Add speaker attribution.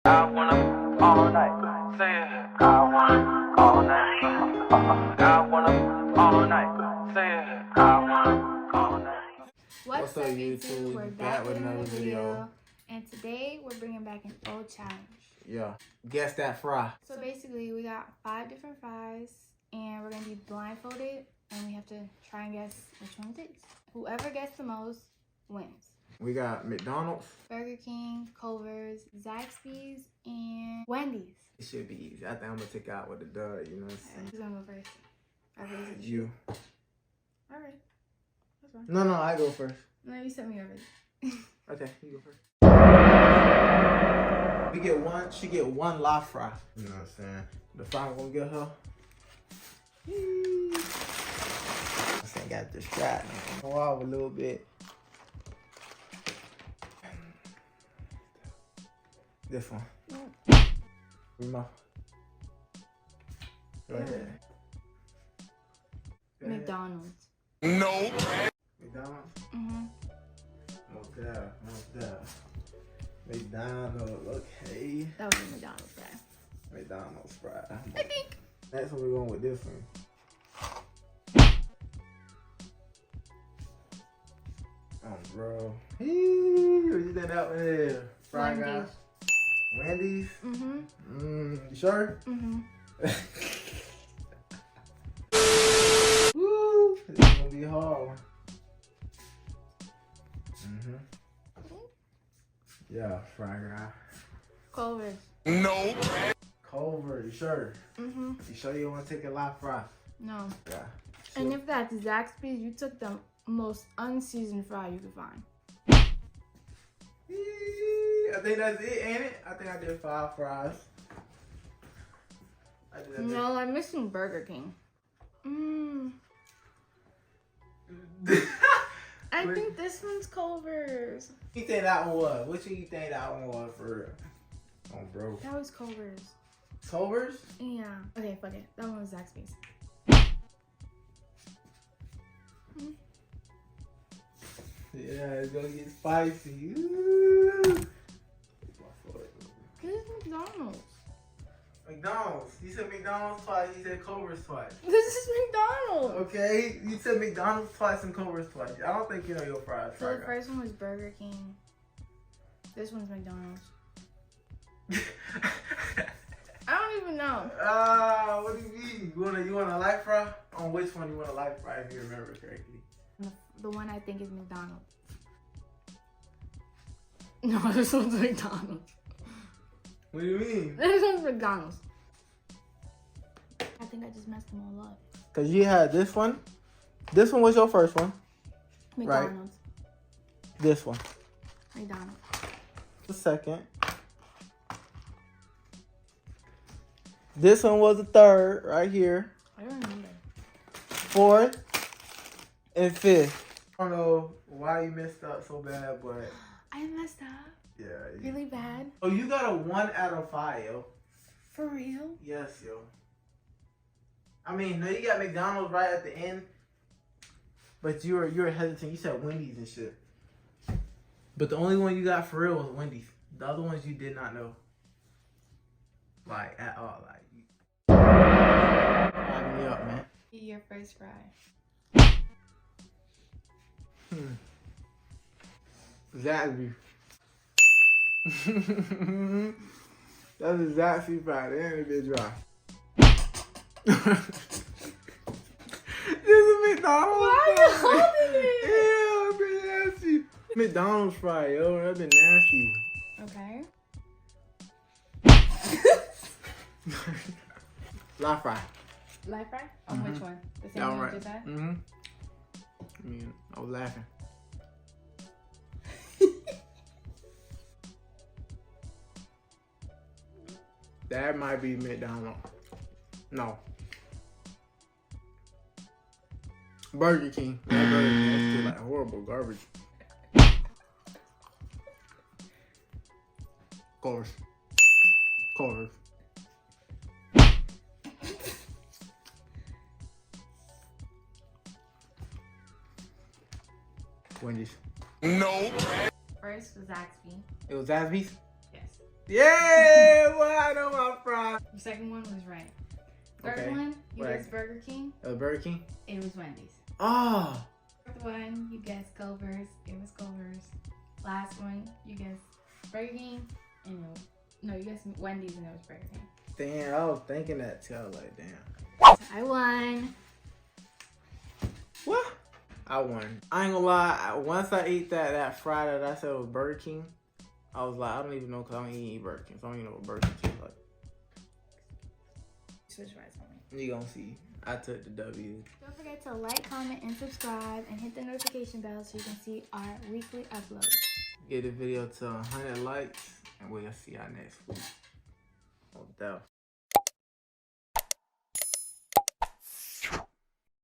Speaker 1: I wanna all night. Say it. I wanna all night. I wanna all night. Say it. I wanna all night.
Speaker 2: What's up, YouTube? We're back with another video. And today we're bringing back an old challenge.
Speaker 3: Yeah. Guess that fry.
Speaker 2: So basically, we got 5 different fries, and we're gonna be blindfolded, and we have to try and guess which one it is. Whoever gets the most wins.
Speaker 3: We got McDonald's.
Speaker 2: Burger King, Culver's, Zaxby's, and Wendy's.
Speaker 3: It should be easy. I think I'm gonna take out with the dud, you know what I'm saying?
Speaker 2: Who's gonna go first?
Speaker 3: You.
Speaker 2: Alright. That's fine.
Speaker 3: No, I go first.
Speaker 2: No, you sent me already.
Speaker 3: Okay, you go first. We get one, she get one live fry. You know what I'm saying? The fry I'm gonna get her. I think got distracted. Go out a little bit. This one. Go ahead.
Speaker 2: McDonald's.
Speaker 3: No. McDonald's?
Speaker 2: Mm-hmm.
Speaker 3: Most deaf. McDonald's, okay.
Speaker 2: That was a McDonald's fry.
Speaker 3: McDonald's fry.
Speaker 2: I think.
Speaker 3: Next one, we're going with this one. Oh, bro. What you think that one is? Fry guy. Wendy's?
Speaker 2: Mm-hmm.
Speaker 3: You sure?
Speaker 2: Mm-hmm.
Speaker 3: Woo! This is gonna be a hard one. Yeah, fry guy.
Speaker 2: Culver's.
Speaker 3: No. Culver, you sure?
Speaker 2: Mm-hmm.
Speaker 3: You sure you want to take a live fry?
Speaker 2: No.
Speaker 3: Yeah.
Speaker 2: And if that's Zaxby's, you took the most unseasoned fry you could find.
Speaker 3: I think that's it, ain't it? I think I did 5 fries.
Speaker 2: No, I'm missing Burger King. I think this one's Culver's.
Speaker 3: You think that one was? What you think that one was for real? Oh, bro.
Speaker 2: That was Culver's.
Speaker 3: Culver's?
Speaker 2: Yeah. Okay, fuck it. That one was Zaxby's.
Speaker 3: Yeah, it's gonna get spicy. Ooh.
Speaker 2: This is McDonald's.
Speaker 3: McDonald's. You said McDonald's twice. You said Culver's twice.
Speaker 2: This is McDonald's.
Speaker 3: Okay, you said McDonald's twice and Culver's twice. I don't think you know your fries.
Speaker 2: So the first one was Burger King. This one's McDonald's. I don't even know.
Speaker 3: What do you mean? You want a light fry? On which one you want a light fry if you remember correctly?
Speaker 2: The one I think is McDonald's. No, this one's McDonald's.
Speaker 3: What do you mean?
Speaker 2: This one's McDonald's. I think I just messed them all up.
Speaker 3: Cause you had this one. This one was your first one.
Speaker 2: McDonald's.
Speaker 3: Right. This one.
Speaker 2: McDonald's.
Speaker 3: The second. This one was the third, right here.
Speaker 2: I don't remember.
Speaker 3: 4th and 5th. I don't know why you messed up so bad, but
Speaker 2: I messed up.
Speaker 3: yeah.
Speaker 2: Really bad.
Speaker 3: Oh, you got a 1 out of 5, yo.
Speaker 2: For real?
Speaker 3: Yes, yo. I mean, no, you got McDonald's right at the end, but you were hesitant. You said Wendy's and shit. But the only one you got for real was Wendy's. The other ones you did not know. Like, at all. Like, line me up, man.
Speaker 2: Your first fry.
Speaker 3: Zaxby. That's a Zaxby fry. They ain't a bit dry. This is McDonald's.
Speaker 2: Why are you holding it?
Speaker 3: Yeah, I've been nasty. McDonald's fry, yo. That's been nasty.
Speaker 2: Okay.
Speaker 3: Live fry.
Speaker 2: Live fry? On which one? The same
Speaker 3: Yeah,
Speaker 2: one
Speaker 3: right.
Speaker 2: you just had?
Speaker 3: I mean, I was laughing. That might be McDonald's. No. Burger King. That Burger King is still like horrible garbage. Culver's. Wendy's. No.
Speaker 2: First was Zaxby.
Speaker 3: It was Zaxby's?
Speaker 2: Yes.
Speaker 3: Yeah, well, I know my fries.
Speaker 2: Your second one was right. Third
Speaker 3: Okay.
Speaker 2: one, you
Speaker 3: Right.
Speaker 2: guessed Burger King.
Speaker 3: Burger King?
Speaker 2: It was Wendy's.
Speaker 3: Oh.
Speaker 2: Fourth one, you guessed Culver's. It was Culver's. Last one, you guessed Burger King. And it was, no, you guessed Wendy's and it was Burger King.
Speaker 3: Damn, I was thinking that too. I was like, damn.
Speaker 2: I won.
Speaker 3: What? I won. I ain't gonna lie. Once I ate that fry that I said was Burger King, I was like, I don't even know because I don't eat Burger King. So I don't even know what Burger King tastes like.
Speaker 2: Switch fries for me.
Speaker 3: You gonna see. I took the W.
Speaker 2: Don't forget to like, comment, and subscribe, and hit the notification bell so you can see our weekly uploads.
Speaker 3: Get the video to 100 likes, and we'll see y'all next week. No doubt.